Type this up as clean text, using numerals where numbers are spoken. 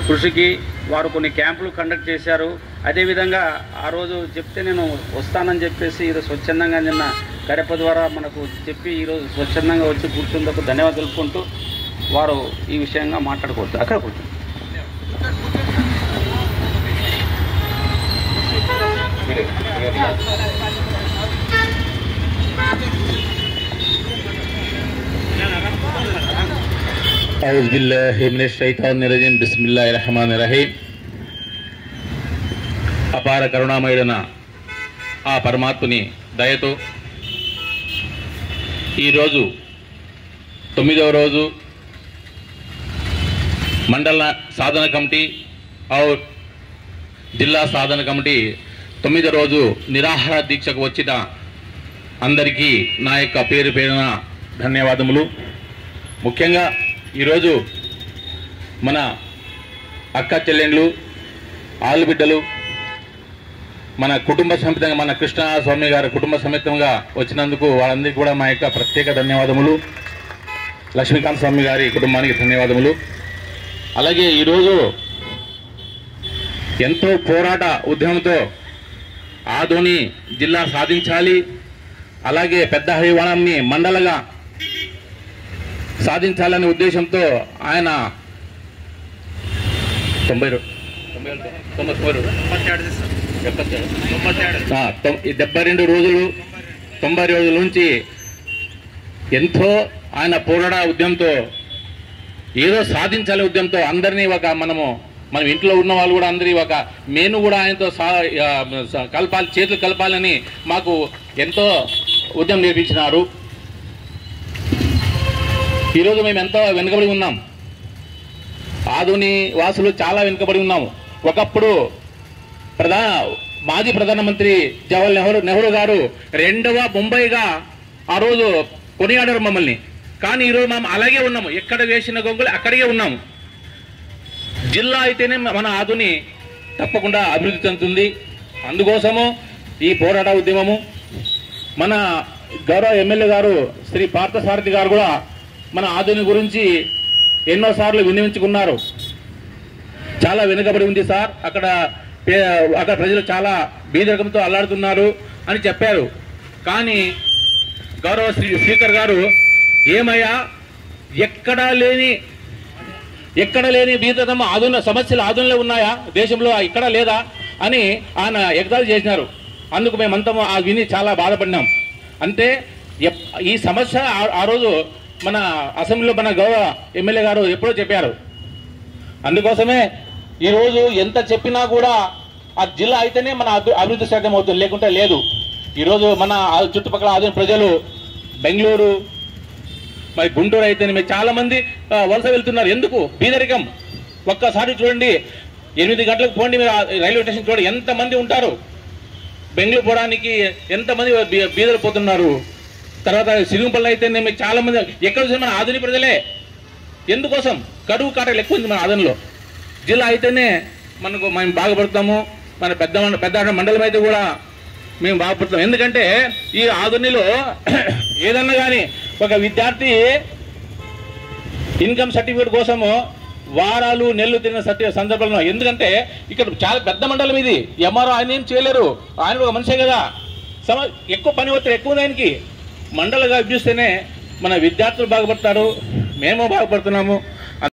కృషికి వారు కొన్ని క్యాంపులు కండక్ట్ చేశారు. అదేవిధంగా ఆ రోజు చెప్తే నేను వస్తానని చెప్పేసి ఈరోజు స్వచ్ఛందంగా నిన్న కడప ద్వారా మనకు చెప్పి ఈరోజు స్వచ్ఛందంగా వచ్చి కూర్చుందుకు ధన్యవాదాలు తెలుపుకుంటూ వారు ఈ విషయంగా మాట్లాడుకోవచ్చు. అక్కడ కూర్చోండి. औज़ु बिल्लाहि मिनश शैतानिर रजीम बिस्मिल्लाहिर रहमानिर रहीम. అపార కరుణామయుడైన ఆ పరమాత్ముని దయతో ఈరోజు 9వ రోజు మండల సాధన కమిటీ और జిల్లా సాధన కమిటీ 9వ రోజు నిరాహార దీక్షకు వచ్చిన అందరికీ నా యొక్క పేరు పేరున ధన్యవాదములు. ముఖ్యంగా ఈరోజు మన అక్క చెల్లెండ్లు ఆలుబిడ్డలు మన కుటుంబ సమేతంగా మన కృష్ణస్వామి గారి కుటుంబ సమేతంగా వచ్చినందుకు వాళ్ళందరికీ కూడా మా యొక్క ప్రత్యేక ధన్యవాదములు. లక్ష్మీకాంత్ స్వామి గారి కుటుంబానికి ధన్యవాదములు. అలాగే ఈరోజు ఎంతో పోరాట ఉద్యమంతో ఆదోని జిల్లా సాధించాలి, అలాగే పెద్ద హరివాణంని మండలంగా సాధించాలనే ఉద్దేశంతో ఆయన 70 రోజుల నుంచి ఎంతో ఆయన పోరాట ఉద్యమంతో ఏదో సాధించాలనే ఉద్యమంతో అందరినీ మనం ఇంట్లో ఉన్న వాళ్ళు కూడా అందరి నేను కూడా ఆయనతో కలపాలి, చేతులు కలపాలని మాకు ఎంతో ఉద్యమం నేర్పించినారు. ఈరోజు మేము ఎంతో వెనుకబడి ఉన్నాం. ఆధుని వాసులు చాలా వెనుకబడి ఉన్నాము. ఒకప్పుడు మాజీ ప్రధానమంత్రి జవహర్లాల్ నెహ్రూ గారు 2వ ముంబైగా ఆ రోజు కొనియాడారు మమ్మల్ని. కానీ ఈరోజు మనం అలాగే ఉన్నాము. ఎక్కడ వేసిన గొంగులు అక్కడికే ఉన్నాము. జిల్లా అయితేనే మన ఆధుని తప్పకుండా అభివృద్ధి చెందుతుంది. అందుకోసము ఈ పోరాట ఉద్యమము మన గౌరవ ఎమ్మెల్యే గారు శ్రీ పార్థసారథి గారు కూడా మన ఆధుని గురించి ఎన్నోసార్లు విన్నవించుకున్నారు. చాలా వెనుకబడి ఉంది సార్, అక్కడ ప్రజలు చాలా బీదరికంతో అల్లాడుతున్నారు అని చెప్పారు. కానీ గౌరవ స్పీకర్ గారు ఏమయ్యా ఎక్కడ లేని బీదరికం సమస్యలు ఆధునిలో ఉన్నాయా, దేశంలో ఇక్కడ లేదా అని ఆయన ఎగతాళి చేసినారు. అందుకు మేమంతా విని చాలా బాధపడినాం. అంటే ఈ సమస్య ఆ రోజు మన అసెంబ్లీలో మన గౌరవ ఎమ్మెల్యే గారు ఎప్పుడో చెప్పారు. అందుకోసమే ఈరోజు ఎంత చెప్పినా కూడా ఆ జిల్లా అయితేనే మన అభివృద్ధి సాధ్యం అవుతుంది, లేకుంటే లేదు. ఈరోజు మన చుట్టుపక్కల ఆధునిక ప్రజలు బెంగళూరు మరి గుంటూరు అయితేనే చాలా మంది వలస వెళ్తున్నారు. ఎందుకు? బీదరికం. ఒక్కసారి చూడండి, 8 గంటలకు పోండి మీరు రైల్వే స్టేషన్ చూడండి, ఎంతమంది ఉంటారు. బెంగళూరు పోవడానికి ఎంతమంది బీదలు పోతున్నారు. తర్వాత సిరుగుపల్లి అయితేనే మీకు చాలా మంది ఎక్కడ చూసినా మన ఆధునిక ప్రజలే. ఎందుకోసం? కరువు కాటలు ఎక్కువ ఉంది మన ఆధునిలో. జిల్లా అయితేనే మేము బాగుపడతాము. మన పెద్ద మండలం అయితే కూడా మేము బాగుపడతాం. ఎందుకంటే ఈ ఆధునిలో ఏదన్నా కానీ ఒక విద్యార్థి ఇన్కమ్ సర్టిఫికేట్ కోసము వారాలు నెలలు తిన్న సందర్భంలో, ఎందుకంటే ఇక్కడ చాలా పెద్ద మండలం ఇది. ఎంఆర్ఓ ఆయన ఏం చేయలేరు, ఆయన ఒక మనిషే కదా. ఎక్కువ పని ఒత్తిడి ఎక్కువ ఉంది ఆయనకి. మండలంగా చూస్తేనే మన విద్యార్థులు బాగుపడతారు, మేము బాగుపడుతున్నాము.